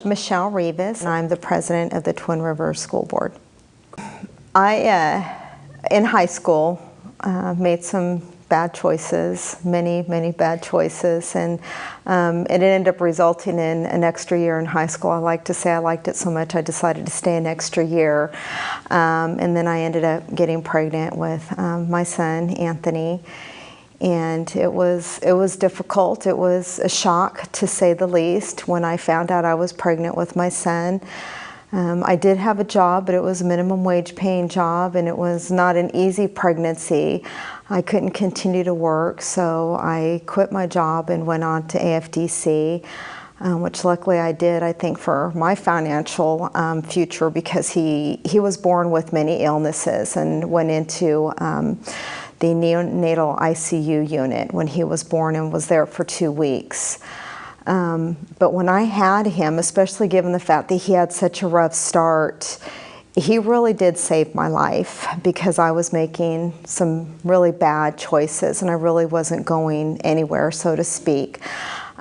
Michelle Rivas, and I'm the president of the Twin Rivers School Board. In high school, made some bad choices, many bad choices, and it ended up resulting in an extra year in high school. I like to say I liked it so much I decided to stay an extra year, and then I ended up getting pregnant with my son, Anthony. And it was difficult. It was a shock, to say the least, when I found out I was pregnant with my son. I did have a job, but it was a minimum wage paying job, and it was not an easy pregnancy. I couldn't continue to work, so I quit my job and went on to AFDC, which luckily I did, I think, for my financial future, because he was born with many illnesses and went into the neonatal ICU unit when he was born and was there for 2 weeks. But when I had him, especially given the fact that he had such a rough start, he really did save my life, because I was making some really bad choices and I really wasn't going anywhere, so to speak.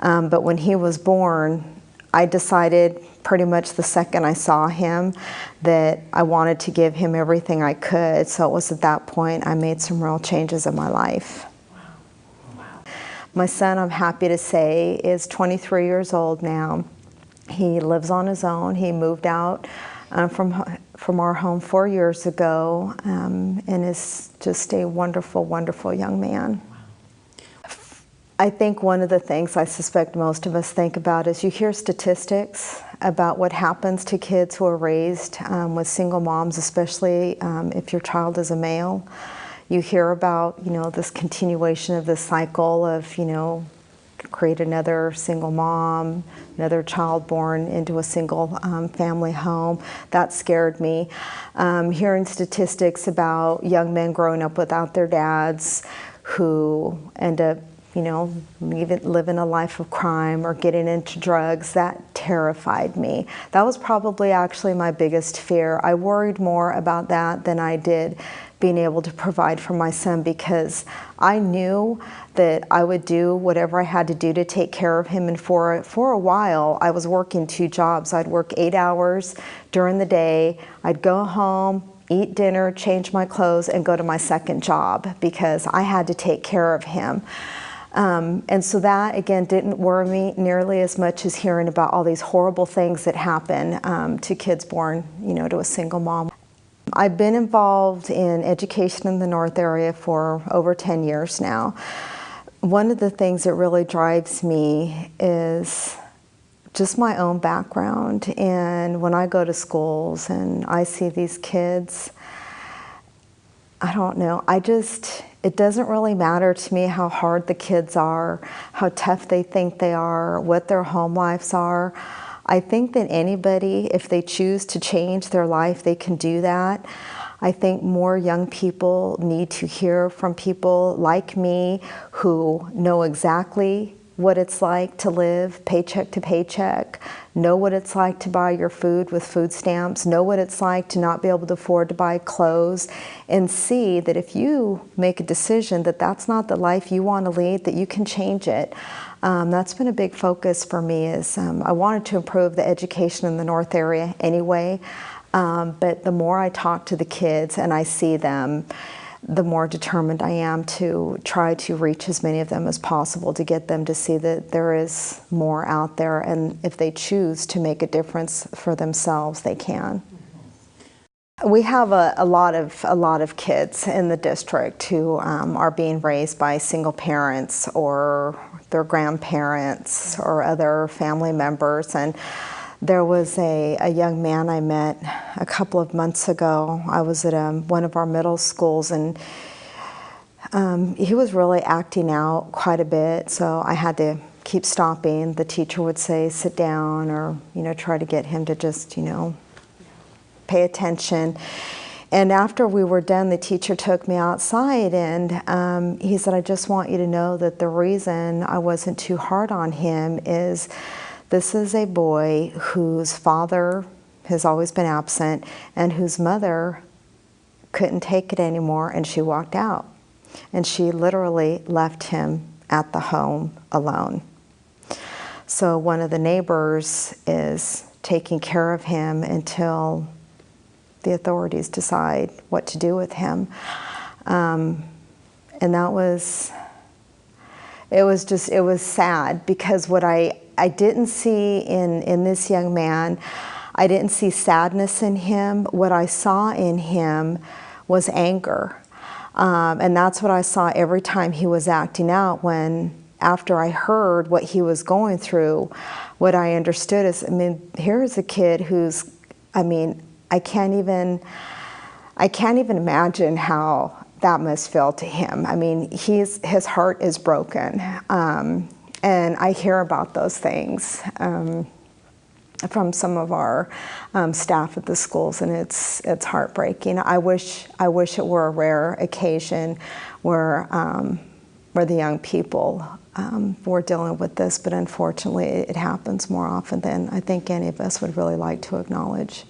But when he was born, I decided pretty much the second I saw him that I wanted to give him everything I could. So it was at that point I made some real changes in my life. Wow. My son, I'm happy to say, is 23 years old now. He lives on his own. He moved out from our home 4 years ago, and is just a wonderful young man. I think one of the things I suspect most of us think about is you hear statistics about what happens to kids who are raised with single moms, especially if your child is a male. You hear about, this continuation of this cycle of, create another single mom, another child born into a single family home. That scared me. Hearing statistics about young men growing up without their dads who end up even living a life of crime or getting into drugs, that terrified me. That was probably actually my biggest fear. I worried more about that than I did being able to provide for my son, because I knew that I would do whatever I had to do to take care of him. And for a while, I was working 2 jobs. I'd work 8 hours during the day. I'd go home, eat dinner, change my clothes, and go to my second job, because I had to take care of him. And so that, again, didn't worry me nearly as much as hearing about all these horrible things that happen to kids born, to a single mom. I've been involved in education in the North area for over 10 years now. One of the things that really drives me is just my own background. And when I go to schools and I see these kids, I don't know, it doesn't really matter to me how hard the kids are, how tough they think they are, what their home lives are. I think that anybody, if they choose to change their life, they can do that. I think more young people need to hear from people like me who know exactly what it's like to live paycheck to paycheck, know what it's like to buy your food with food stamps, know what it's like to not be able to afford to buy clothes, and see that if you make a decision that that's not the life you want to lead, that you can change it. That's been a big focus for me. I wanted to improve the education in the North area anyway, but the more I talk to the kids and I see them, the more determined I am to try to reach as many of them as possible, to get them to see that there is more out there, and if they choose to make a difference for themselves, they can. We have a lot of kids in the district who are being raised by single parents or their grandparents or other family members. And there was a young man I met a couple of months ago. I was at one of our middle schools, and he was really acting out quite a bit, so I had to keep stopping. The teacher would say, sit down, or try to get him to just pay attention. And after we were done, the teacher took me outside, and he said, I just want you to know that the reason I wasn't too hard on him is this is a boy whose father has always been absent and whose mother couldn't take it anymore, and she walked out. And she literally left him at the home alone. So one of the neighbors is taking care of him until the authorities decide what to do with him. And that was, it was sad, because what I didn't see in this young man, I didn't see sadness in him. What I saw in him was anger. And that's what I saw every time he was acting out. After I heard what he was going through, what I understood is, I mean, here is a kid who's, I mean, I can't even imagine how that must feel to him. I mean, his heart is broken. And I hear about those things from some of our staff at the schools, and it's heartbreaking. I wish it were a rare occasion where the young people were dealing with this, but unfortunately it happens more often than I think any of us would really like to acknowledge.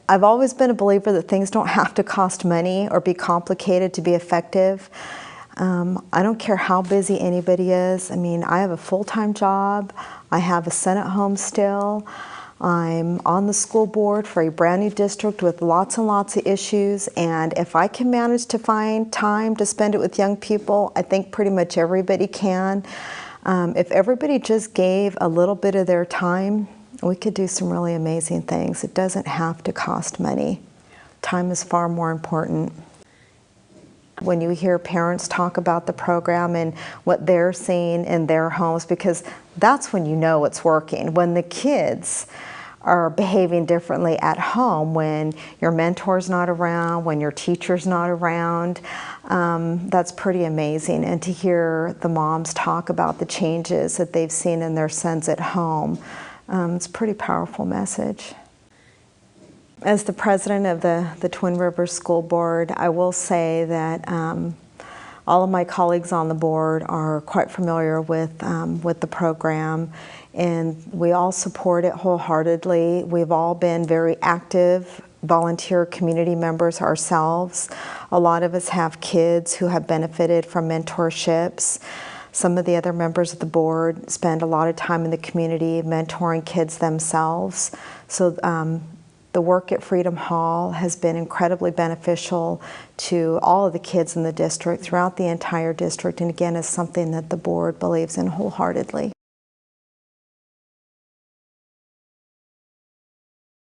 I've always been a believer that things don't have to cost money or be complicated to be effective. I don't care how busy anybody is. I mean, I have a full-time job. I have a son at home still. I'm on the school board for a brand new district with lots and lots of issues, and if I can manage to find time to spend it with young people, I think pretty much everybody can. If everybody just gave a little bit of their time, we could do some really amazing things. It doesn't have to cost money. Time is far more important. When you hear parents talk about the program and what they're seeing in their homes, because that's when you know it's working. When the kids are behaving differently at home, when your mentor's not around, when your teacher's not around, that's pretty amazing. And to hear the moms talk about the changes that they've seen in their sons at home, it's a pretty powerful message. As the president of the Twin Rivers School Board, I will say that all of my colleagues on the board are quite familiar with the program, and we all support it wholeheartedly. We've all been very active volunteer community members ourselves. A lot of us have kids who have benefited from mentorships. Some of the other members of the board spend a lot of time in the community mentoring kids themselves. So the work at Freedom Hall has been incredibly beneficial to all of the kids in the district, throughout the entire district, and again is something that the board believes in wholeheartedly.